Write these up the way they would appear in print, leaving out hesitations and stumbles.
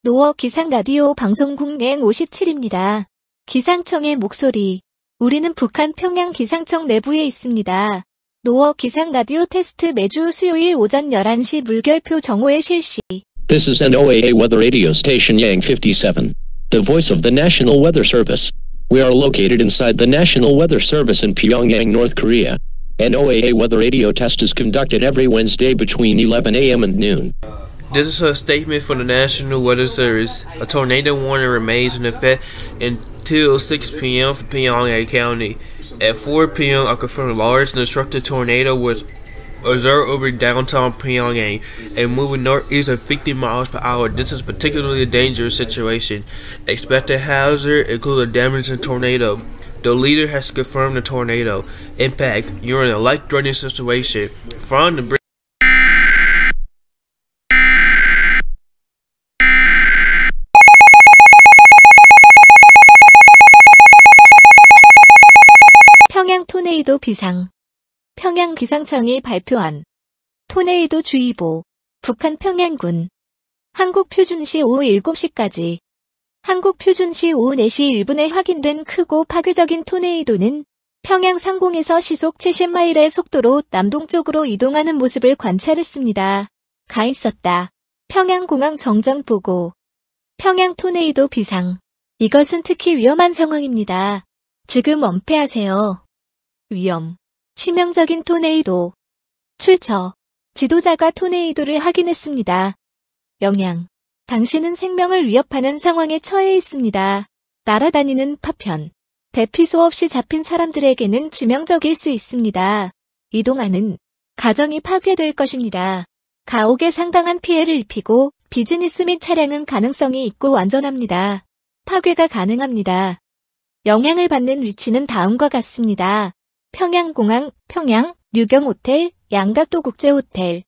노어 기상라디오 방송국 N57입니다. 기상청의 목소리. 우리는 북한 평양 기상청 내부에 있습니다. 노어 기상라디오 테스트 매주 수요일 오전 11시 물결표 정오에 실시. This is NOAA Weather Radio Station Yang 57, the voice of the National Weather Service. We are located inside the National Weather Service in Pyongyang, North Korea. NOAA Weather Radio test is conducted every Wednesday between 11 a.m. and noon. This is a statement from the National Weather Service. A tornado warning remains in effect until 6 p.m. for Pyongyang County. At 4 p.m., a confirmed large and destructive tornado was observed over downtown Pyongyang and moving northeast at 50 miles per hour. This is a particularly dangerous situation. Expected hazard includes a damaging tornado. The leader has confirmed the tornado impact. You're in a life-threatening situation. From the 평양 토네이도 비상. 평양 기상청이 발표한 토네이도 주의보. 북한 평양군. 한국 표준시 오후 7시까지. 한국 표준시 오후 4시 1분에 확인된 크고 파괴적인 토네이도는 평양 상공에서 시속 70마일의 속도로 남동쪽으로 이동하는 모습을 관찰했습니다. 가 있었다. 평양공항 정전 보고. 평양 토네이도 비상. 이것은 특히 위험한 상황입니다. 지금 은폐하세요. 위험. 치명적인 토네이도. 출처. 지도자가 토네이도를 확인했습니다. 영향. 당신은 생명을 위협하는 상황에 처해 있습니다. 날아다니는 파편. 대피소 없이 잡힌 사람들에게는致命적일 수 있습니다. 이동하는 가정이 파괴될 것입니다. 가옥에 상당한 피해를 입히고 비즈니스 및 차량은 가능성이 있고 안전합니다. 파괴가 가능합니다. 영향을 받는 위치는 다음과 같습니다. 평양공항, 평양, 류경호텔, 양각도 국제호텔.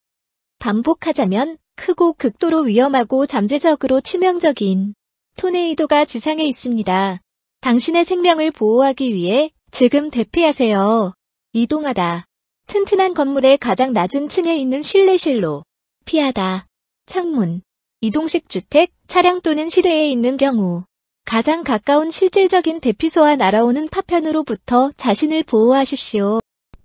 반복하자면 크고 극도로 위험하고 잠재적으로 치명적인 토네이도가 지상에 있습니다. 당신의 생명을 보호하기 위해 지금 대피하세요. 이동하다. 튼튼한 건물의 가장 낮은 층에 있는 실내실로. 피하다. 창문. 이동식 주택, 차량 또는 실외에 있는 경우. 가장 가까운 실질적인 대피소와 날아오는 파편으로부터 자신을 보호하십시오.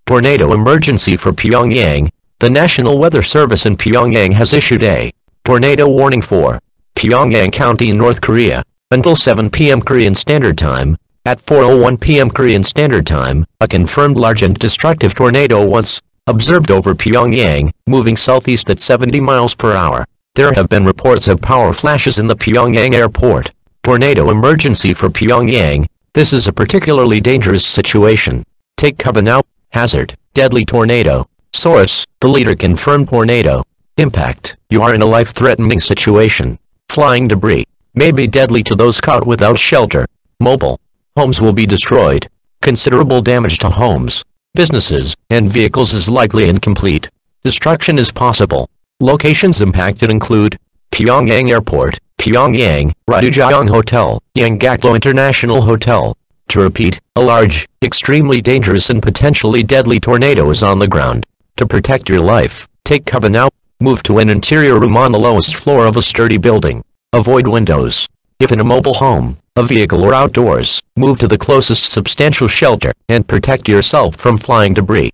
Tornado emergency for Pyongyang. The National Weather Service in Pyongyang has issued a tornado warning for Pyongyang County in North Korea until 7 p.m. Korean Standard Time. At 4:01 p.m. Korean Standard Time, a confirmed large and destructive tornado was observed over Pyongyang, moving southeast at 70 miles per hour. There have been reports of power flashes in the Pyongyang airport. Tornado emergency for Pyongyang. This is a particularly dangerous situation. Take cover now. Hazard, deadly tornado. Source, the leader confirmed tornado. Impact, you are in a life-threatening situation. Flying debris may be deadly to those caught without shelter. Mobile homes will be destroyed. Considerable damage to homes, businesses, and vehicles is likely and complete. Destruction is possible. Locations impacted include Pyongyang Airport, Pyongyang, Ryujayong Hotel, Yanggakdo International Hotel. To repeat, a large, extremely dangerous and potentially deadly tornado is on the ground. To protect your life, take cover now. Move to an interior room on the lowest floor of a sturdy building. Avoid windows. If in a mobile home, a vehicle or outdoors, move to the closest substantial shelter and protect yourself from flying debris.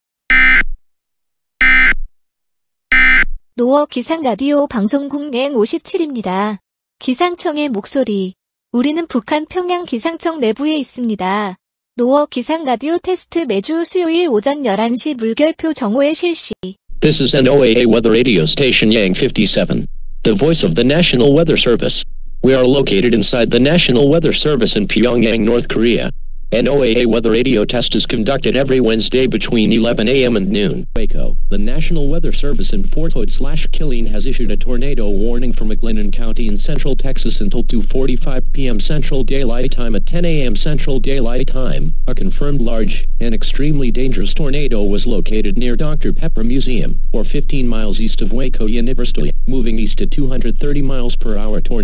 노어 기상라디오 방송국 N57입니다. 기상청의 목소리. 우리는 북한 평양 기상청 내부에 있습니다. 노어 기상라디오 테스트 매주 수요일 오전 11시 물결표 정오에 실시. This is NOAA Weather Radio Station Yang 57, the voice of the National Weather Service. We are located inside the National Weather Service in Pyongyang, North Korea. NOAA Weather Radio test is conducted every Wednesday between 11 a.m. and noon. Waco, the National Weather Service in Fort Hood/Killeen has issued a tornado warning for McLennan County in central Texas until 2:45 p.m. Central Daylight Time at 10 a.m. Central Daylight Time. A confirmed large and extremely dangerous tornado was located near Dr. Pepper Museum, or 15 miles east of Waco, University, moving east at 230 miles per hour. Tornado